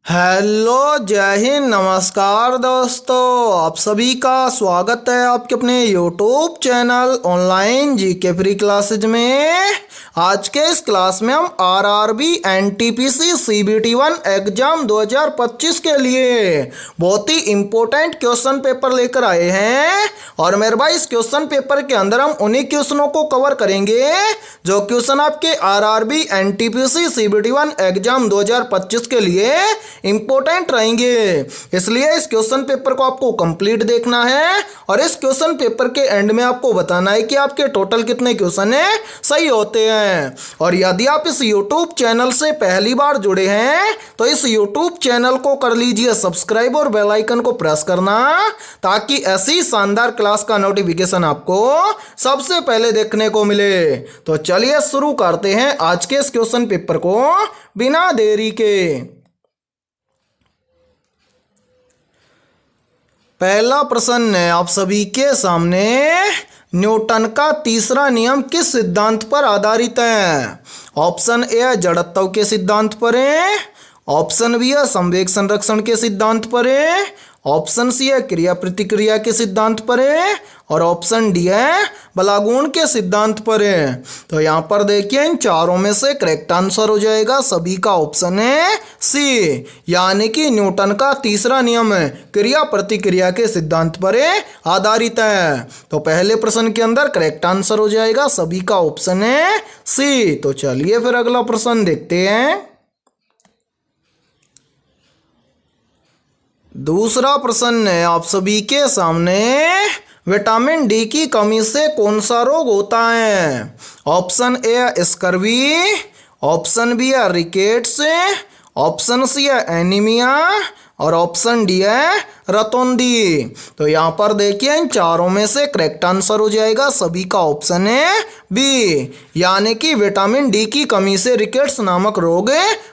Hello, जय हिंद, नमस्कार दोस्तों। आप सभी का स्वागत है आपके अपने YouTube channel online GK free classes में। आज के इस क्लास में हम आरआरबी एनटीपीसी सीबीटी 1 एग्जाम 2025 के लिए बहुत ही इम्पोर्टेंट क्वेश्चन पेपर लेकर आए हैं। और मेरे भाई, इस क्वेश्चन पेपर के अंदर हम उन्हीं क्वेश्चनों को कवर करेंगे जो क्वेश्चन आपके आरआरबी एनटीपीसी सीबीटी 1 एग्जाम 2025 के लिए इंपॉर्टेंट रहेंगे। इसलिए इस क्वेश्चन पेपर को आपको कंप्लीट देखना है और इस क्वेश्चन पेपर के एंड में आपको बताना है कि आपके टोटल कितने क्वेश्चन है सही होते हैं। और यदि आप इस YouTube चैनल से पहली बार जुड़े हैं तो इस YouTube चैनल को कर लीजिए सब्सक्राइब और बेल आइकन को प्रेस करना, ताकि ऐसी शानदार क्लास का नोटिफिकेशन आपको सबसे पहले देखने को मिले। तो चलिए शुरू करते हैं आज के इस क्वेश्चन पेपर को बिना देरी के। पहला प्रश्न है आप सभी के सामने, न्यूटन का तीसरा नियम किस सिद्धांत पर आधारित है? ऑप्शन ए है जड़त्व के सिद्धांत पर है, ऑप्शन बी है संवेग संरक्षण के सिद्धांत पर है, ऑप्शन सी है क्रिया प्रतिक्रिया के सिद्धांत पर है और ऑप्शन डी है बलागुण के सिद्धांत पर है। तो यहाँ पर देखिए इन चारों में से करेक्ट आंसर हो जाएगा सभी का ऑप्शन है सी, यानी कि न्यूटन का तीसरा नियम क्रिया प्रतिक्रिया के सिद्धांत पर आधारित है। तो पहले प्रश्न के अंदर करेक्ट आंसर हो जाएगा सभी का ऑप्शन है सी। तो चलिए फिर अगला प्रश्न देखते हैं। दूसरा प्रश्न है आप सभी के सामने, विटामिन डी की कमी से कौन सा रोग होता है? ऑप्शन ए है स्कर्वी, ऑप्शन बी है रिकेट्स, ऑप्शन सी है एनीमिया और ऑप्शन डी है रतौंधी। तो यहाँ पर देखिए इन चारों में से करेक्ट आंसर हो जाएगा सभी का ऑप्शन है बी, यानी कि विटामिन डी की कमी से रिकेट्स नामक रोग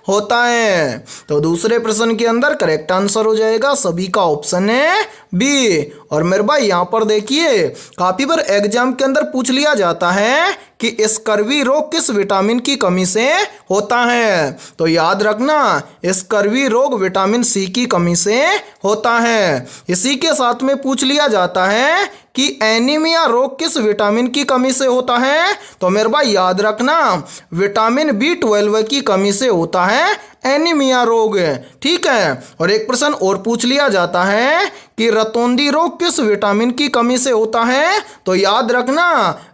होता है। तो दूसरे प्रश्न के अंदर करेक्ट आंसर हो जाएगा सभी का ऑप्शन है बी। और मेरे भाई यहाँ पर देखिए काफी बार एग्जाम के अंदर पूछ लिया जाता है कि स्कर्वी रोग किस विटामिन की कमी से होता है। तो याद रखना स्कर्वी रोग विटामिन सी की कमी से होता है। इसी के साथ में पूछ लिया जाता है कि एनीमिया रोग किस विटामिन की कमी से होता है। तो मेरे भाई याद रखना विटामिन B12 की कमी से होता है एनीमिया रोग, ठीक है। और एक प्रश्न और पूछ लिया जाता है कि रतौंधी रोग किस विटामिन की कमी से होता है। तो याद रखना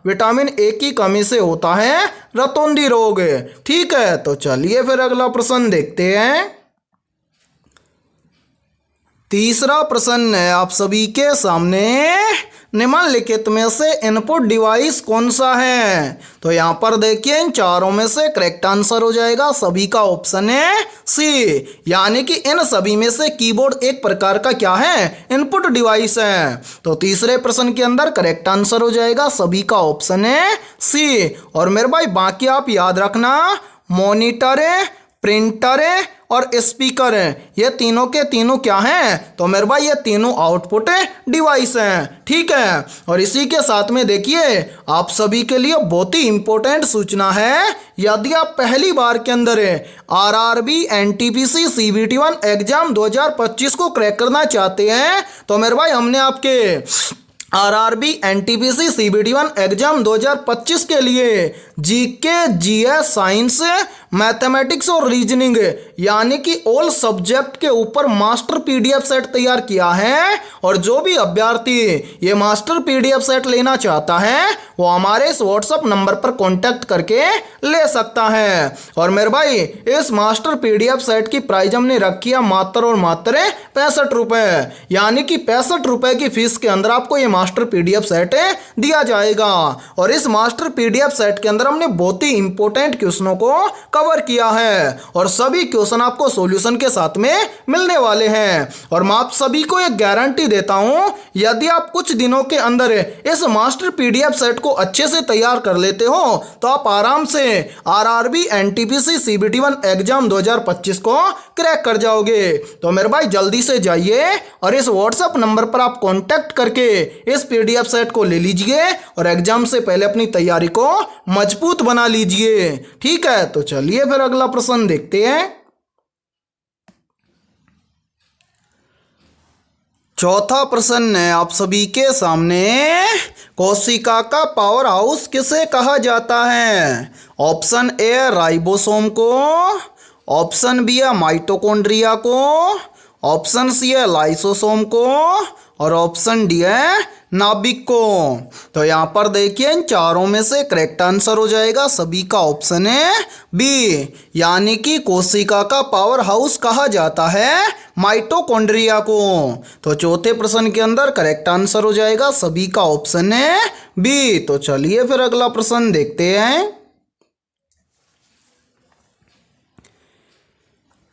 विटामिन ए की कमी से होता है रतौंधी रोग, ठीक है। तो चलिए फिर अगला प्रश्न देखते हैं। तीसरा प्रश्न है आप सभी के सामने, निम्नलिखित में से इनपुट डिवाइस कौन सा है? तो यहाँ पर देखिए इन चारों में से करेक्ट आंसर हो जाएगा सभी का ऑप्शन है सी, यानी कि इन सभी में से कीबोर्ड एक प्रकार का क्या है इनपुट डिवाइस है। तो तीसरे प्रश्न के अंदर करेक्ट आंसर हो जाएगा सभी का ऑप्शन है सी। और मेरे भाई बाकी आप याद रखना मॉनिटर है, प्रिंटर है और स्पीकर है, ये तीनों के तीनों क्या हैं? तो मेरे भाई ये तीनों आउटपुट डिवाइस हैं, ठीक है। और इसी के साथ में देखिए आप सभी के लिए बहुत ही इंपॉर्टेंट सूचना है, यदि आप पहली बार के अंदर आरआरबी एनटीपीसी सीबीटी 1 एग्जाम 2025 को क्रैक करना चाहते हैं तो मेरे भाई हमने आपके आरआरबी एनटीपीसी सीबीटी 1 एग्जाम 2025 के लिए जीके, जीएस, साइंस, मैथमेटिक्स और रीजनिंग यानी कि ऑल सब्जेक्ट के ऊपर मास्टर पीडीएफ सेट तैयार किया है। और जो भी अभ्यर्थी ये मास्टर पीडीएफ सेट लेना चाहता है वो हमारे इस व्हाट्सएप नंबर पर कांटेक्ट करके ले सकता है। और मेरे भाई इस मास्टर पीडीएफ सेट की प्राइस हमने रखी है मात्र और मात्र 65 रुपये, यानी कि 65 रुपये की फीस के अंदर आपको ये मास्टर पीडीएफ सेट दिया जाएगा। और इस मास्टर पीडीएफ सेट के अंदर हमने बहुत ही इंपॉर्टेंट क्वेश्चनों को कवर किया है और सभी क्वेश्चन आपको सॉल्यूशन के साथ में मिलने वाले हैं। और मैं आप सभी को एक गारंटी देता हूं, यदि आप कुछ दिनों के अंदर इस मास्टर पीडीएफ सेट को अच्छे से तैयार कर लेते हो तो आप आराम से आरआरबी एनटीपीसी सीबीटी 1 एग्जाम 2025 को क्रैक कर जाओगे। तो मेरे भाई जल्दी से जाइए और इस व्हाट्सएप नंबर पर आप कांटेक्ट करके इस पीडीएफ सेट को ले लीजिए और एग्जाम से पहले अपनी तैयारी को मजबूत बना लीजिए, ठीक है। तो चलिए फिर अगला प्रश्न देखते हैं। चौथा प्रश्न है आप सभी के सामने, कोशिका का पावर हाउस किसे कहा जाता है? ऑप्शन ए राइबोसोम को, ऑप्शन बी है माइटोकॉन्ड्रिया को, ऑप्शन सी है लाइसोसोम को और ऑप्शन डी है नाभिक को। तो यहाँ पर देखिए इन चारों में से करेक्ट आंसर हो जाएगा सभी का ऑप्शन है बी, यानी कि कोशिका का पावर हाउस कहा जाता है माइटोकॉन्ड्रिया को। तो चौथे प्रश्न के अंदर करेक्ट आंसर हो जाएगा सभी का ऑप्शन है बी। तो चलिए फिर अगला प्रश्न देखते हैं।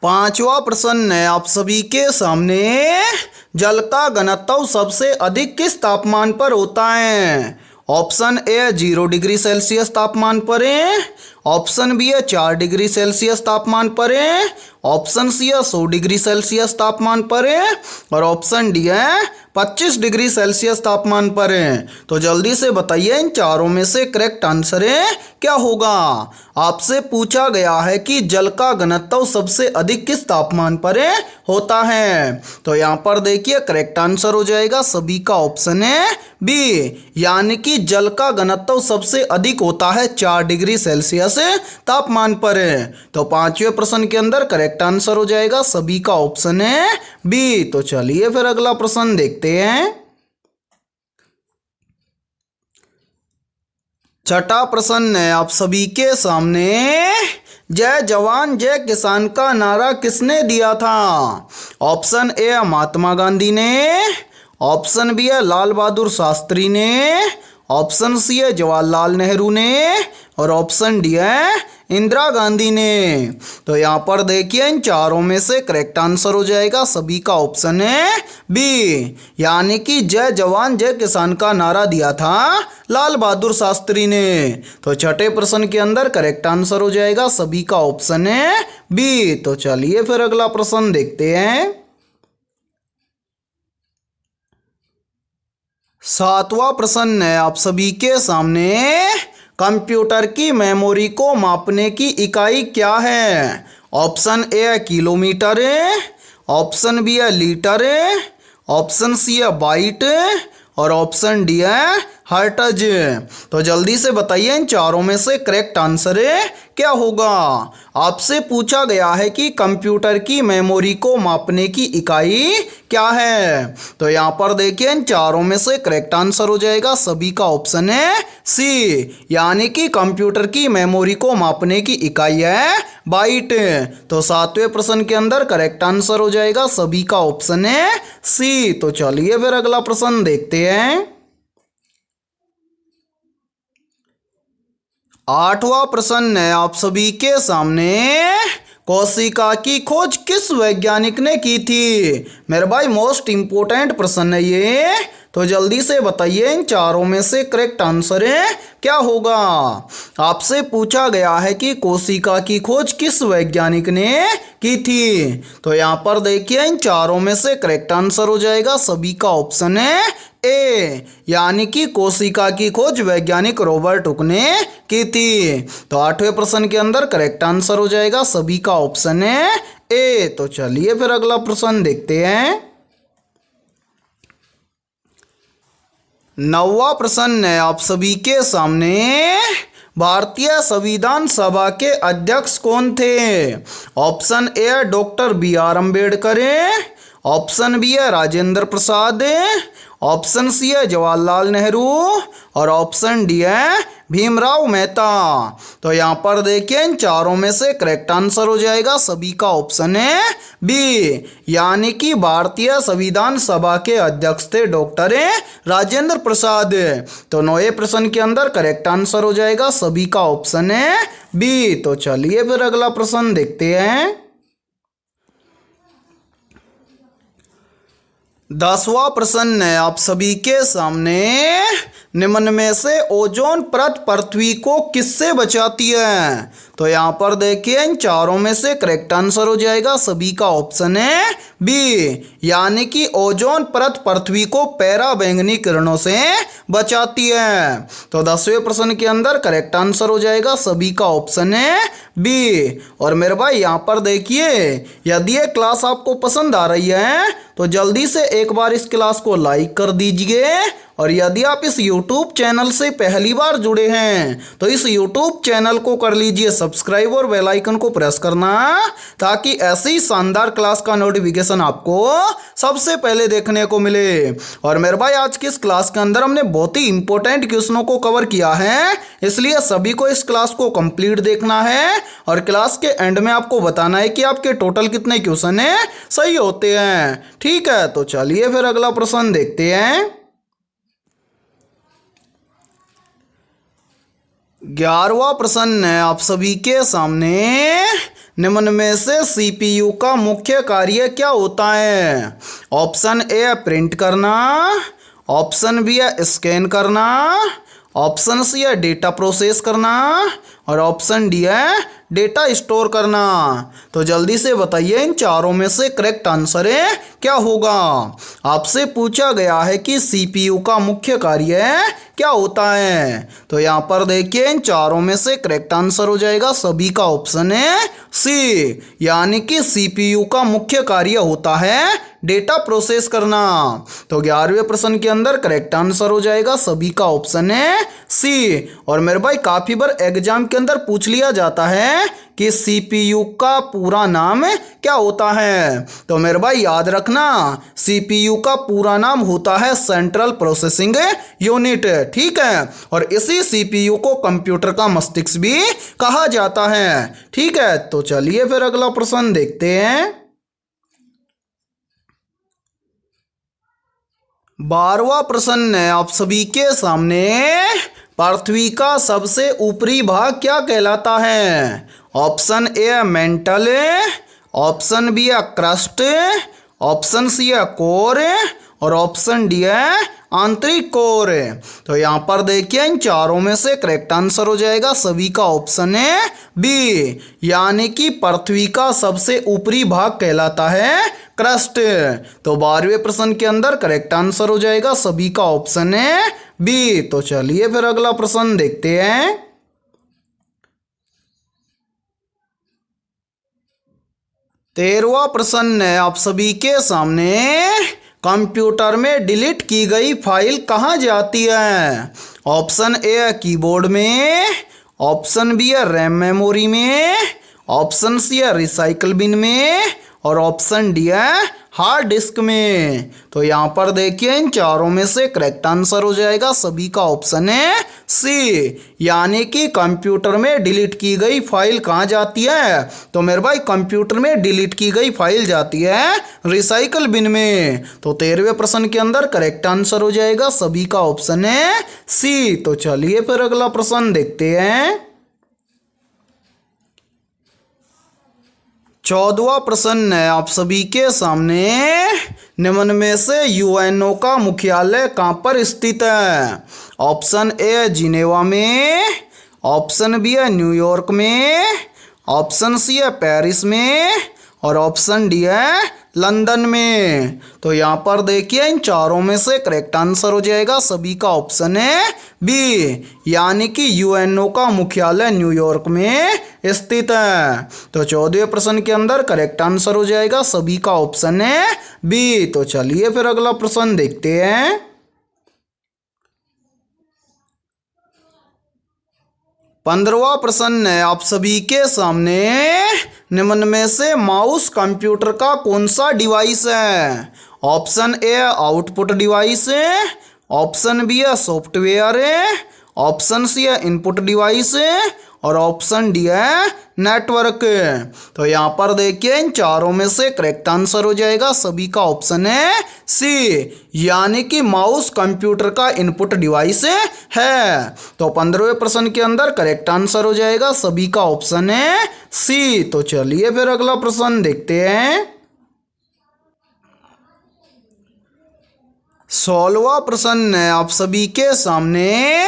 पांचवा प्रश्न है आप सभी के सामने, जल का घनत्व सबसे अधिक किस तापमान पर होता है? ऑप्शन ए 0 डिग्री सेल्सियस तापमान पर है, ऑप्शन बी है 4 डिग्री सेल्सियस तापमान पर है, ऑप्शन सी है 100 डिग्री सेल्सियस तापमान पर है और ऑप्शन डी है 25 डिग्री सेल्सियस तापमान पर है। तो जल्दी से बताइए इन चारों में से करेक्ट आंसर है क्या होगा? आपसे पूछा गया है कि जल का घनत्व सबसे अधिक किस तापमान पर होता है। तो यहाँ पर देखिए करेक्ट आंसर हो जाएगा सभी का ऑप्शन है बी, यानी कि जल का घनत्व सबसे अधिक होता है 4 डिग्री सेल्सियस तापमान पर। तो पांचवें प्रश्न के अंदर करेक्ट आंसर हो जाएगा सभी का ऑप्शन है बी। तो चलिए फिर अगला प्रश्न देखते हैं। छठा प्रश्न है आप सभी के सामने, जय जवान जय किसान का नारा किसने दिया था? ऑप्शन ए महात्मा गांधी ने, ऑप्शन बी है लाल बहादुर शास्त्री ने, ऑप्शन सी है जवाहरलाल नेहरू ने और ऑप्शन डी है इंदिरा गांधी ने। तो यहाँ पर देखिए इन चारों में से करेक्ट आंसर हो जाएगा सभी का ऑप्शन है बी, यानी कि जय जवान जय किसान का नारा दिया था लाल बहादुर शास्त्री ने। तो छठे प्रश्न के अंदर करेक्ट आंसर हो जाएगा सभी का ऑप्शन है बी। तो चलिए फिर अगला प्रश्न देखते हैं। सातवां प्रश्न है आप सभी के सामने, कंप्यूटर की मेमोरी को मापने की इकाई क्या है? ऑप्शन ए है किलोमीटर, ऑप्शन बी है लीटर, ऑप्शन सी है बाइट और ऑप्शन डी है हर्ट्ज। तो जल्दी से बताइए इन चारों में से करेक्ट आंसर क्या होगा? आपसे पूछा गया है कि कंप्यूटर की मेमोरी को मापने की इकाई क्या है। तो यहाँ पर देखिए इन चारों में से करेक्ट आंसर हो जाएगा सभी का ऑप्शन है सी, यानी कि कंप्यूटर की मेमोरी को मापने की इकाई है बाइट। तो सातवें प्रश्न के अंदर करेक्ट आंसर हो जाएगा सभी का ऑप्शन है सी। तो चलिए फिर अगला प्रश्न देखते हैं। आठवां प्रश्न है आप सभी के सामने, कोशिका की खोज किस वैज्ञानिक ने की थी? मेरे भाई मोस्ट इंपोर्टेंट प्रश्न है ये। तो जल्दी से बताइए इन चारों में से करेक्ट आंसर क्या होगा? आपसे पूछा गया है कि कोशिका की खोज किस वैज्ञानिक ने की थी। तो यहाँ पर देखिए इन चारों में से करेक्ट आंसर हो जाएगा सभी का ऑप्शन है ए, यानी कि कोशिका की खोज वैज्ञानिक रॉबर्ट हुक ने की थी। तो आठवें प्रश्न के अंदर करेक्ट आंसर हो जाएगा सभी का ऑप्शन है ए। तो चलिए फिर अगला प्रश्न देखते हैं। नौवां प्रश्न है आप सभी के सामने, भारतीय संविधान सभा के अध्यक्ष कौन थे? Option A doctor B R. Ambedkar, option B है राजेंद्र प्रसाद, ऑप्शन सी है जवाहरलाल नेहरू और ऑप्शन डी है भीमराव मेहता। तो यहाँ पर देखिए इन चारों में से करेक्ट आंसर हो जाएगा सभी का ऑप्शन है बी, यानी कि भारतीय संविधान सभा के अध्यक्ष थे डॉक्टर राजेंद्र प्रसाद। तो नौवें प्रश्न के अंदर करेक्ट आंसर हो जाएगा सभी का ऑप्शन है बी। तो चलिए फिर अगला प्रश्न देखते हैं। 10वां प्रश्न है आप सभी के सामने, निम्न में से ओजोन परत पृथ्वी को किससे बचाती है? तो यहाँ पर देखिए इन चारों में से करेक्ट आंसर हो जाएगा सभी का ऑप्शन है बी यानी कि ओजोन परत पृथ्वी को पराबैंगनी किरणों से बचाती है। तो 10वें प्रश्न के अंदर करेक्ट आंसर हो जाएगा सभी का ऑप्शन है बी। और मेरे भाई यहाँ पर देखिए, यदि ये क्लास आपको पसंद आ रही है तो जल्दी से एक बार इस क्लास को लाइक कर दीजिए। और यदि आप इस YouTube चैनल से पहली बार जुड़े हैं तो इस YouTube चैनल को कर लीजिए सब्सक्राइब और बेल आइकन को प्रेस करना, ताकि ऐसी ही शानदार क्लास का नोटिफिकेशन आपको सबसे पहले देखने को मिले। और मेरे भाई आज की इस क्लास के अंदर हमने बहुत ही इंपॉर्टेंट क्वेश्चनों को कवर किया है, इसलिए सभी को इस क्लास को कंप्लीट देखना है और क्लास के एंड में आपको बताना है कि आपके टोटल कितने क्वेश्चन है सही होते हैं। ठीक है, तो चलिए फिर अगला प्रश्न देखते हैं। 11वां प्रश्न है आप सभी के सामने, निम्न में से सीपीयू का मुख्य कार्य क्या होता है? ऑप्शन ए है प्रिंट करना, ऑप्शन बी है स्कैन करना, ऑप्शन सी है डेटा प्रोसेस करना और ऑप्शन डी है डेटा स्टोर करना। तो जल्दी से बताइए इन चारों में से करेक्ट आंसर है क्या होगा। आपसे पूछा गया है कि सीपीयू का मुख्य कार्य क्या होता है। तो यहाँ पर देखिए इन चारों में से करेक्ट आंसर हो जाएगा सभी का ऑप्शन है सी, यानी कि सीपीयू का मुख्य कार्य होता है डेटा प्रोसेस करना। तो 11वें प्रश्न के अंदर करेक्ट आंसर हो जाएगा सभी का ऑप्शन है सी। और मेरे भाई काफी बार एग्जाम के अंदर पूछ लिया जाता है कि सीपीयू का पूरा नाम क्या होता है। तो मेरे भाई याद रखना, सीपीयू का पूरा नाम होता है सेंट्रल प्रोसेसिंग यूनिट। ठीक है, और इसी सीपीयू को कंप्यूटर का मस्तिष्क भी कहा जाता है। ठीक है, तो चलिए फिर अगला प्रश्न देखते हैं। 12वां प्रश्न है आप सभी के सामने, पृथ्वी का सबसे ऊपरी भाग क्या कहलाता है? ऑप्शन ए है मेंटल, ऑप्शन बी है क्रस्ट, ऑप्शन सी है कोर और ऑप्शन डी है आंतरिक कोर। तो यहाँ पर देखिए इन चारों में से करेक्ट आंसर हो जाएगा सभी का ऑप्शन है बी, यानी कि पृथ्वी का सबसे ऊपरी भाग कहलाता है क्रस्ट। तो 12वें प्रश्न के अंदर करेक्ट आंसर हो जाएगा सभी का ऑप्शन है बी। तो चलिए फिर अगला प्रश्न देखते हैं। 13वां प्रश्न है आप सभी के सामने, कंप्यूटर में डिलीट की गई फाइल कहाँ जाती है? ऑप्शन ए है कीबोर्ड में, ऑप्शन बी है रैम मेमोरी में, ऑप्शन सी है रिसाइकल बिन में और ऑप्शन डी है हार्ड डिस्क में। तो यहाँ पर देखिए इन चारों में से करेक्ट आंसर हो जाएगा सभी का ऑप्शन है सी, यानी कि कंप्यूटर में डिलीट की गई फाइल कहाँ जाती है? तो मेरे भाई कंप्यूटर में डिलीट की गई फाइल जाती है रिसाइकल बिन में। तो 13वें प्रश्न के अंदर करेक्ट आंसर हो जाएगा सभी का ऑप्शन है सी। तो चलिए फिर अगला प्रश्न देखते हैं। 14वां प्रश्न है आप सभी के सामने, निम्न में से यूएनओ का मुख्यालय कहाँ पर स्थित है? ऑप्शन ए है जिनेवा में, ऑप्शन बी है न्यूयॉर्क में, ऑप्शन सी है पेरिस में और ऑप्शन डी है लंदन में। तो यहाँ पर देखिए इन चारों में से करेक्ट आंसर हो जाएगा सभी का ऑप्शन है बी, यानी कि यूएनओ का मुख्यालय न्यूयॉर्क में स्थित है। तो 14वें प्रश्न के अंदर करेक्ट आंसर हो जाएगा सभी का ऑप्शन है बी। तो चलिए फिर अगला प्रश्न देखते हैं। 15वां प्रश्न है आप सभी के सामने, निम्न में से माउस कंप्यूटर का कौन सा डिवाइस है? ऑप्शन ए है आउटपुट डिवाइस, ऑप्शन बी है सॉफ्टवेयर, ऑप्शन सी है इनपुट डिवाइस और ऑप्शन डी है नेटवर्क। तो यहाँ पर देखिए इन चारों में से करेक्ट आंसर हो जाएगा सभी का ऑप्शन है सी, यानी कि माउस कंप्यूटर का इनपुट डिवाइस है। तो 15वें प्रश्न के अंदर करेक्ट आंसर हो जाएगा सभी का ऑप्शन है सी। तो चलिए फिर अगला प्रश्न देखते हैं। 16वां प्रश्न है आप सभी के सामने,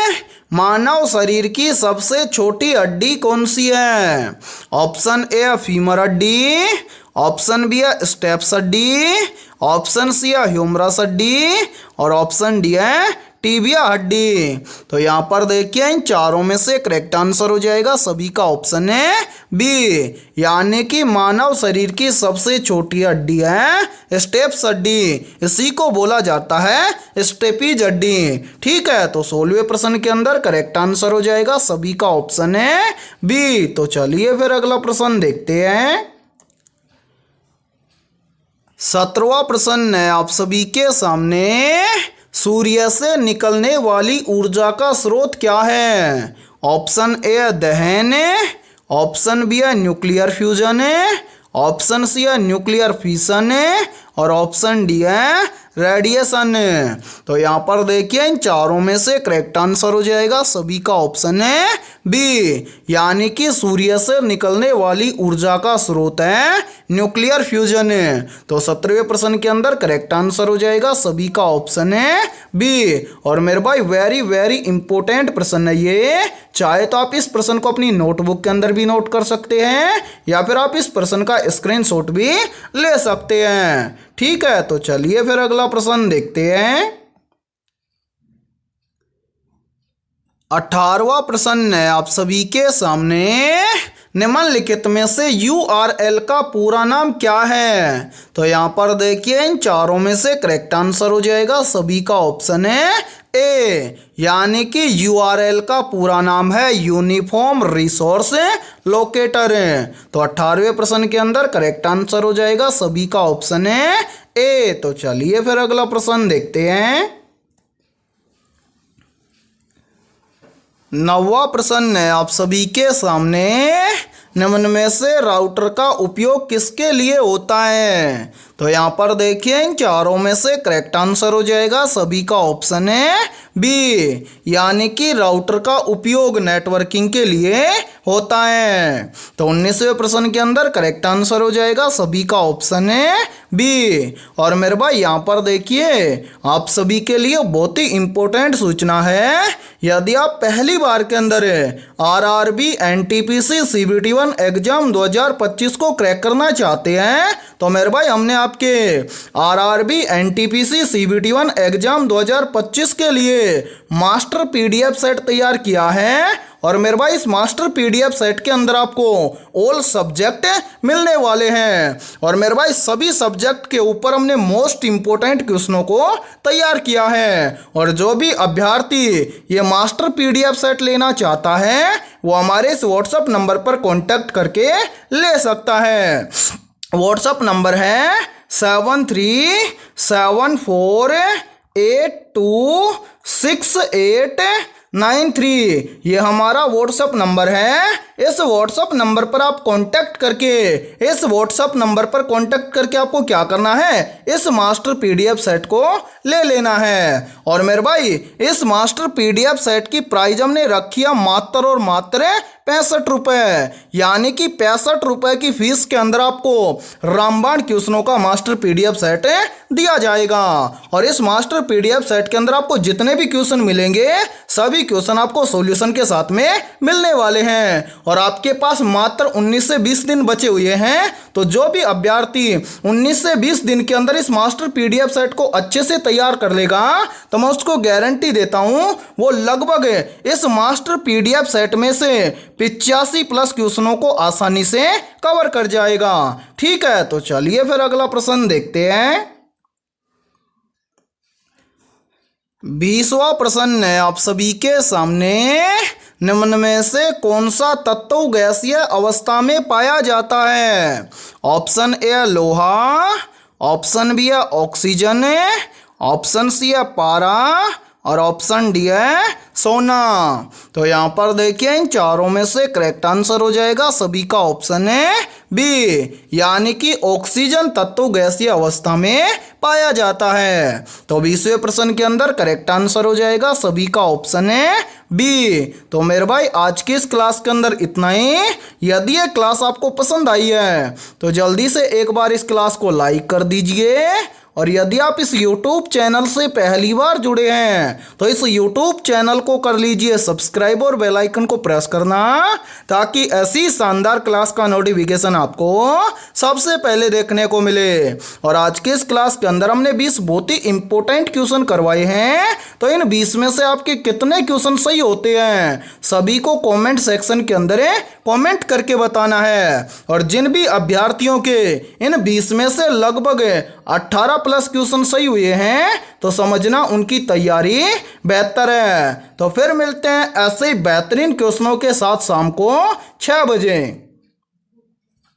मानव शरीर की सबसे छोटी हड्डी कौन सी है? ऑप्शन ए फीमर हड्डी, ऑप्शन बी है स्टेप्स हड्डी, ऑप्शन सी है ह्यूमरस हड्डी और ऑप्शन डी है टिबिया हड्डी। तो यहाँ पर देखिए इन चारों में से करेक्ट आंसर हो जाएगा सभी का ऑप्शन है बी, यानी कि मानव शरीर की सबसे छोटी हड्डी है स्टेप्स हड्डी, इसी को बोला जाता है स्टेपीज हड्डी। ठीक है, तो 16वें प्रश्न के अंदर करेक्ट आंसर हो जाएगा सभी का ऑप्शन है बी। तो चलिए फिर अगला प्रश्न देखते हैं। 17वां प्रश्न है आप सभी के सामने, सूर्य से निकलने वाली ऊर्जा का स्रोत क्या है? ऑप्शन ए है दहन, ऑप्शन बी है न्यूक्लियर फ्यूजन, ऑप्शन सी है न्यूक्लियर फिशन और ऑप्शन डी है रेडिएशन। तो यहाँ पर देखिए इन चारों में से करेक्ट आंसर हो जाएगा सभी का ऑप्शन है बी, यानी कि सूर्य से निकलने वाली ऊर्जा का स्रोत है न्यूक्लियर फ्यूजन। तो 17वें प्रश्न के अंदर करेक्ट आंसर हो जाएगा सभी का ऑप्शन है बी। और मेरे भाई वेरी वेरी इंपॉर्टेंट प्रश्न है ये, चाहे तो आप इस प्रश्न को अपनी नोटबुक के अंदर भी नोट कर सकते हैं या फिर आप इस प्रश्न का स्क्रीनशॉट भी ले सकते हैं। ठीक है, तो चलिए फिर अगला प्रश्न देखते हैं। 18वां प्रश्न है आप सभी के सामने, निम्नलिखित में से URL का पूरा नाम क्या है? तो यहाँ पर देखिए इन चारों में से करेक्ट आंसर हो जाएगा सभी का ऑप्शन है ए, यानी कि URL का पूरा नाम है यूनिफॉर्म रिसोर्स लोकेटर। तो 18वें प्रश्न के अंदर करेक्ट आंसर हो जाएगा सभी का ऑप्शन है ए। तो चलिए फिर अगला प्रश्न देखते हैं। 9वां प्रश्न है आप सभी के सामने, निम्न में से राउटर का उपयोग किसके लिए होता है? तो यहाँ पर देखिए इन चारों में से करेक्ट आंसर हो जाएगा सभी का ऑप्शन है बी, यानी कि राउटर का उपयोग नेटवर्किंग के लिए होता है। तो 19वें प्रश्न के अंदर करेक्ट आंसर हो जाएगा सभी का ऑप्शन है बी। और मेरे भाई यहाँ पर देखिए आप सभी के लिए बहुत ही इंपॉर्टेंट सूचना है, यदि आप पहली बार के अंदर RRB NTPC CBT1 एग्जाम 2025 को क्रैक करना चाहते हैं तो मेरे भाई हमने आपके RRB NTPC CBT1 एग्जाम 2025 के लिए मास्टर PDF सेट तैयार किया है। और मेरे भाई इस मास्टर PDF सेट के अंदर आपको ऑल सब्जेक्ट मिलने वाले हैं और मेरे भाई सभी सब्जेक्ट के ऊपर हमने मोस्ट इंपोर्टेंट क्वेश्चनों को तैयार किया है। और जो भी अभ्यर्थी ये मास्टर PDF सेट लेना चाहता है वो हमारे इस व्हाट्सएप नंबर पर कॉन्टैक्ट करके ले सकता है। व्हाट्सएप नंबर है 7374826893। ये हमारा व्हाट्सएप नंबर है। इस व्हाट्सएप नंबर पर आप कांटेक्ट करके आपको क्या करना है, इस मास्टर PDF सेट को ले लेना है। और मेरे भाई इस मास्टर PDF सेट की प्राइस हमने रखी है मात्र और मात्र 65 रुपये, यानी कि 65 रुपये की फीस के अंदर आपको रामबाण क्वेश्चनों का मास्टर PDF सेट दिया जाएगा। और इस मास्टर PDF सेट के अंदर आपको जितने भी क्वेश्चन मिलेंगे सभी क्वेश्चन आपको सॉल्यूशन के साथ में मिलने वाले हैं। और आपके पास मात्र 19 से 20 दिन बचे हुए हैं, तो जो भी अभ्यर्थी 19 से 20 दिन के अंदर इस मास्टर PDF सेट को अच्छे से तैयार कर लेगा तो मैं उसको गारंटी देता हूं वो लगभग इस मास्टर PDF सेट में से 85 प्लस क्वेश्चनों को आसानी से कवर कर जाएगा। ठीक है, तो चलिए फिर अगला प्रश्न देखते हैं। 20वां प्रश्न है आप सभी के सामने, निम्न में से कौन सा तत्व गैसीय अवस्था में पाया जाता है? ऑप्शन ए लोहा, ऑप्शन बी है ऑक्सीजन, ऑप्शन सी है पारा और ऑप्शन डी है सोना। तो यहाँ पर देखिए इन चारों में से करेक्ट आंसर हो जाएगा सभी का ऑप्शन है बी, यानी कि ऑक्सीजन तत्व गैसीय अवस्था में पाया जाता है। तो 20वें प्रश्न के अंदर करेक्ट आंसर हो जाएगा सभी का ऑप्शन है बी। तो मेरे भाई आज की इस क्लास के अंदर इतना ही। यदि ये क्लास आपको पसंद आई है तो जल्दी से एक बार इस क्लास को लाइक कर दीजिए और यदि आप इस YouTube चैनल से पहली बार जुड़े हैं तो इस YouTube चैनल को कर लीजिए सब्सक्राइब और बेल आइकन को प्रेस करना, ताकि ऐसी शानदार क्लास का नोटिफिकेशन आपको सबसे पहले देखने को मिले। और आज के इस क्लास के अंदर हमने 20 बहुत ही इंपॉर्टेंट क्वेश्चन करवाए हैं। तो इन 20 में से आपके कितने क्वेश्चन सही होते हैं सभी को कमेंट सेक्शन के अंदर कमेंट करके बताना है। और जिन भी अभ्यर्थियों के इन 20 में से लगभग 18 प्लस क्वेश्चन सही हुए हैं तो समझना उनकी तैयारी बेहतर है। तो फिर मिलते हैं ऐसे ही बेहतरीन क्वेश्चनों के साथ शाम को 6 बजे।